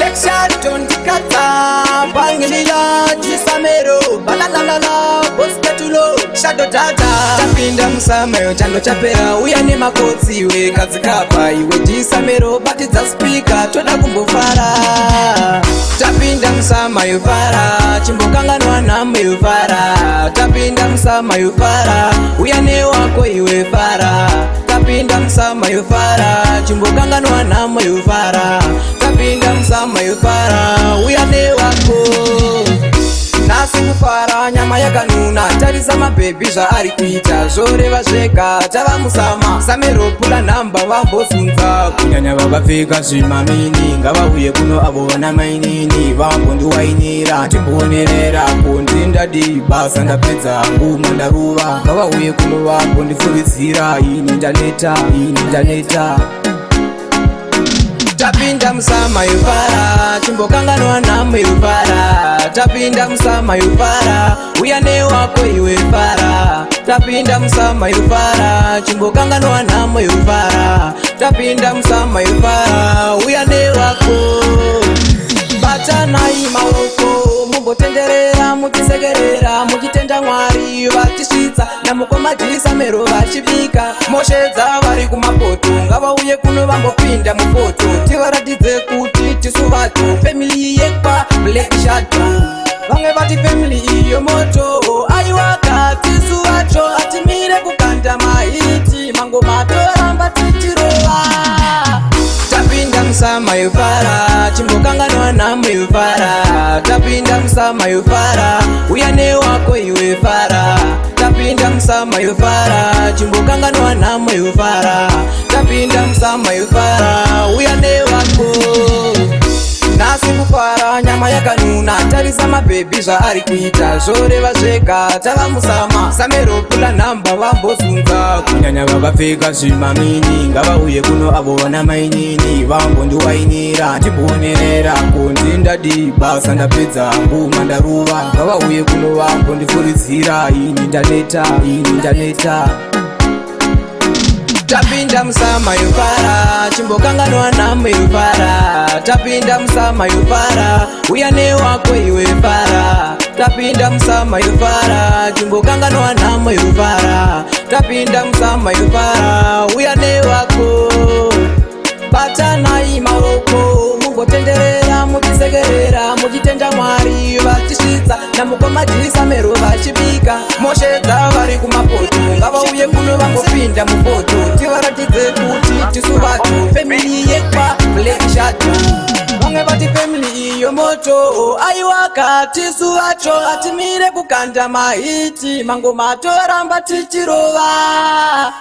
Black shot on the kata Bangilila Chisamero Balalalala Boskatulo Shadow Dada Tapinda msamayo chando chapera Uya ni makotsi we kazikapa Iwe Chisamero bati za speaker Toda kumbufara Tapinda msamayo fara Chimbokanganwa namu fara Tapinda msamayo fara Uya ni wako iwe fara Tapinda msamayo fara Chimbokanganwa namu fara Tapinda msamayo fara Uya ni wako Nasi kufara nyama ya kanuna Tariza mabebi za arikuita Zore vazeka Tava musama Samero pula namba wambo sunza Kunyanya wabafika simamini Ngava uye kuno abo wana mainini Wambo nduwainira Timbonerera Kondinda di Basa ndapedza Nguma ndaruwa Ngava uye kuno wambo ndifuritsira Ini ndaneta Tapinda msama yufara Chimbokanganwa namu yufara Tapinda msama yufara Uyane wako iwe fara Tapinda msama yufara Chimbokanganwa namu yufara Tapinda msama yufara Uyane wako Batana imawoko Mumbo tenderera mutisegerera Mujitenda mwari vatishitsa Namukoma jisa mero vachivika Moshedza vari kumapoto Ngava uye kuno vambopinda mupoto Tivaratidze kuti tisu vato Family yekwa Black Shadow Vange vati family iyo moto Aiwaka tisu vato Atimire kukanda maiti Mango mato ramba tichirova Tapinda msama yufara Chimbokanganwa namu yufara Tapinda msama yufara Uyane wako iwe fara Tapinda msama yufara Chimbokanganwa namu yufara Tapinda msama yufara Uyane wako Nasi kufara nyama ya kanuna Tariza mabebi za arikuita Zore vazeka Tava musama Samero pula namba wambo sunza Kunyanya wabafika simamini Ngava uye kuno abo wana mainini Wambo nduwainira Timbonerera Kondinda di Basa ndapedza Nguma ndaruwa Ngava uye kuno wambo ndifuritsira Ini ndaneta Tapinda msama yufara Chimbokanganwa namu yufara Tapinda msama yufara Uyane wako iwe fara Tapinda msama yufara Chimbokanganwa namu yufara Tapinda msama yufara Uyane wako Batana imawoko Mungo tenderera mutisegerera Mujitenda mwari vatishitsa Namukoma jisa mero vachivika Moshedza vari kumapoto Ngava uye kuno vambopinda mupoto Tivaratidze kuti tisu vato Family yekwa Black Shadow Vange vati family iyo moto Aiwaka tisu vato Atimire kukanda maiti Mango mato ramba tichirova